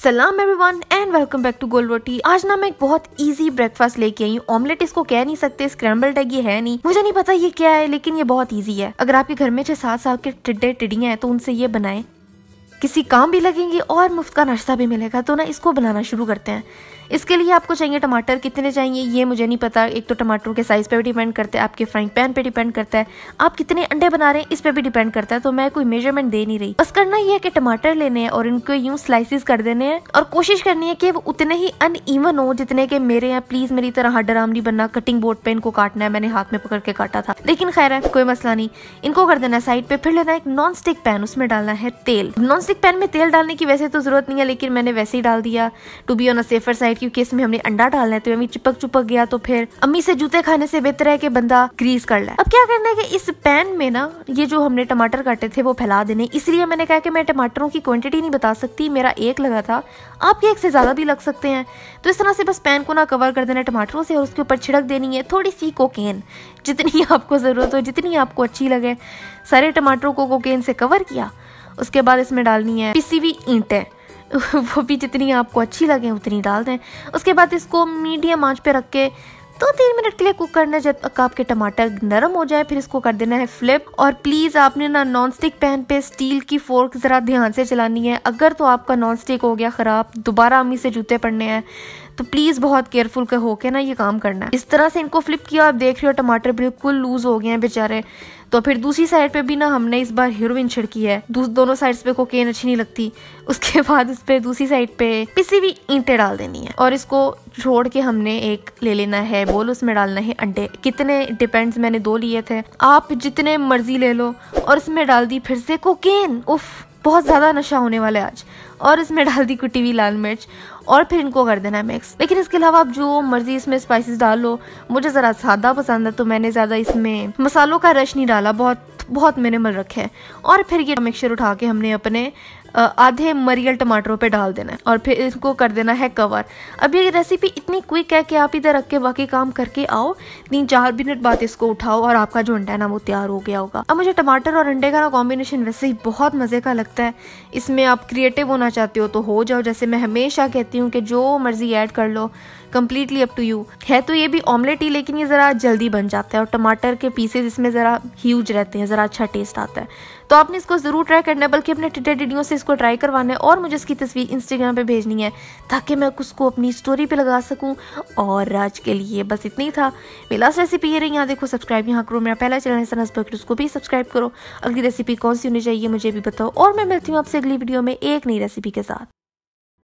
सलाम everyone and welcome back to Gol Roti. आज ना मैं एक बहुत इजी ब्रेकफास्ट लेके आई हूँ। ऑमलेट इसको कह नहीं सकते, स्क्रैम्बल्ड एग ये है नहीं, मुझे नहीं पता ये क्या है, लेकिन ये बहुत इजी है। अगर आपके घर में 6-7 साल के टिड्डे टिड्डियां हैं तो उनसे ये बनाएं, किसी काम भी लगेंगे और मुफ्त का नाश्ता भी मिलेगा। तो ना इसको बनाना शुरू करते हैं। इसके लिए आपको चाहिए टमाटर। कितने चाहिए ये मुझे नहीं पता, एक तो टमाटरों के साइज़ पे भी डिपेंड करता है, आपके फ्राइंग पैन पे डिपेंड करता है, आप कितने अंडे बना रहे हैं इस पे भी डिपेंड करता है। तो मैं कोई मेजरमेंट दे नहीं रही, बस करना ये है कि टमाटर लेने हैं और इनको यूं स्लाइसिस कर देने हैं और कोशिश करनी है कि वो उतने ही अनइवन हो जितने के मेरे हैं। प्लीज मेरी तरह हड्ड आराम नहीं बनना, कटिंग बोर्ड पे इनको काटना है। मैंने हाथ में पकड़ के काटा था, लेकिन खैर है, कोई मसला नहीं। इनको कर देना साइड पे। फिर लेना एक नॉन स्टिक पैन, उसमें डालना है तेल। नॉन स्टिक पैन में तेल डालने की वैसे तो जरूरत नहीं है, लेकिन मैंने वैसे ही डाल दिया to be on a safer side, क्योंकि इसमें हमने अंडा डालना है। तो अम्मी चिपक गया तो फिर अम्मी से जूते खाने से बेहतर है कि बंदा ग्रीस कर ले। अब क्या करना है कि इस पैन में ना ये जो हमने टमाटर काटे थे वो फैला देने। इसलिए मैंने कहा कि मैं टमाटरों की क्वांटिटी नहीं बता सकती, मेरा एक लगा था, आपके एक से ज्यादा भी लग सकते हैं। तो इस तरह से बस पैन को ना कवर कर देना टमाटरों से और उसके ऊपर छिड़क देनी है थोड़ी सी कोकेन, जितनी आपको जरूरत हो, जितनी आपको अच्छी लगे। सारे टमाटरों को कोकेन से कवर किया। उसके बाद इसमें डालनी है पिसी हुई ईंटें, वो भी जितनी आपको अच्छी लगे उतनी डाल दें। उसके बाद इसको मीडियम आंच पे रख के 2-3 मिनट के लिए कुक करना है, जब तक आपके टमाटर नरम हो जाए। फिर इसको कर देना है फ्लिप। और प्लीज आपने ना नॉन स्टिक पैन पे स्टील की फोर्क जरा ध्यान से चलानी है। अगर तो आपका नॉन स्टिक हो गया खराब, दोबारा अम्मी से जूते पड़ने हैं, तो प्लीज बहुत केयरफुल के होके ना ये काम करना है। इस तरह से इनको फ्लिप किया, आप देख रहे हो टमाटर बिल्कुल लूज हो गए हैं बेचारे। तो फिर दूसरी साइड पे भी ना हमने इस बार हीरोइन छिड़की है। दोनों साइड्स पे कोकेन अच्छी नहीं लगती। उसके बाद इस पे दूसरी साइड पे पिसी हुई ईंटें डाल देनी है और इसको छोड़ के हमने एक ले लेना है बोल, उसमें डालना है अंडे। कितने डिपेंड्स, मैंने 2 लिए थे, आप जितने मर्जी ले लो। और इसमें डाल दी फिर से कोकेन। उफ, बहुत ज्यादा नशा होने वाला है आज। और इसमें डाल दी कुटी हुई लाल मिर्च और फिर इनको कर देना है मिक्स। लेकिन इसके अलावा आप जो मर्जी इसमें स्पाइसेस डाल लो। मुझे जरा सादा पसंद है तो मैंने ज्यादा इसमें मसालों का रश नहीं डाला, बहुत मिनिमल रखे है। और फिर ये मिक्सचर उठा के हमने अपने आधे मरियल टमाटरों पे डाल देना है और फिर इसको कर देना है कवर। अब ये रेसिपी इतनी क्विक है कि आप इधर रख के बाकी काम करके आओ, 3-4 मिनट बाद इसको उठाओ और आपका जो अंडा है ना वो तैयार हो गया होगा। अब मुझे टमाटर और अंडे का ना कॉम्बिनेशन वैसे ही बहुत मजे का लगता है। इसमें आप क्रिएटिव होना चाहते हो तो हो जाओ, जैसे मैं हमेशा कहती हूँ कि जो मर्जी ऐड कर लो, कंप्लीटली अप टू यू। है तो ये भी ऑमलेट ही, लेकिन ये जरा जल्दी बन जाता है और टमाटर के पीसेस इसमें जरा ह्यूज रहते हैं, जरा अच्छा टेस्ट आता है। तो आपने इसको जरूर ट्राई करना है, बल्कि अपने टिड्डे टिड्डियों से इसको ट्राई करवाना है और मुझे इसकी तस्वीर इंस्टाग्राम पे भेजनी है ताकि मैं उसको अपनी स्टोरी पे लगा सकूं। और आज के लिए बस इतना ही था। मेरी लास्ट रेसिपी ये रही। यहाँ देखो, सब्सक्राइब यहाँ करो, मेरा पहला चैनल है सनस बकरी, उसको भी सब्सक्राइब करो। अगली रेसिपी कौन सी होनी चाहिए मुझे भी बताओ और मैं मिलती हूँ आपसे अगली वीडियो में एक नई रेसिपी के साथ।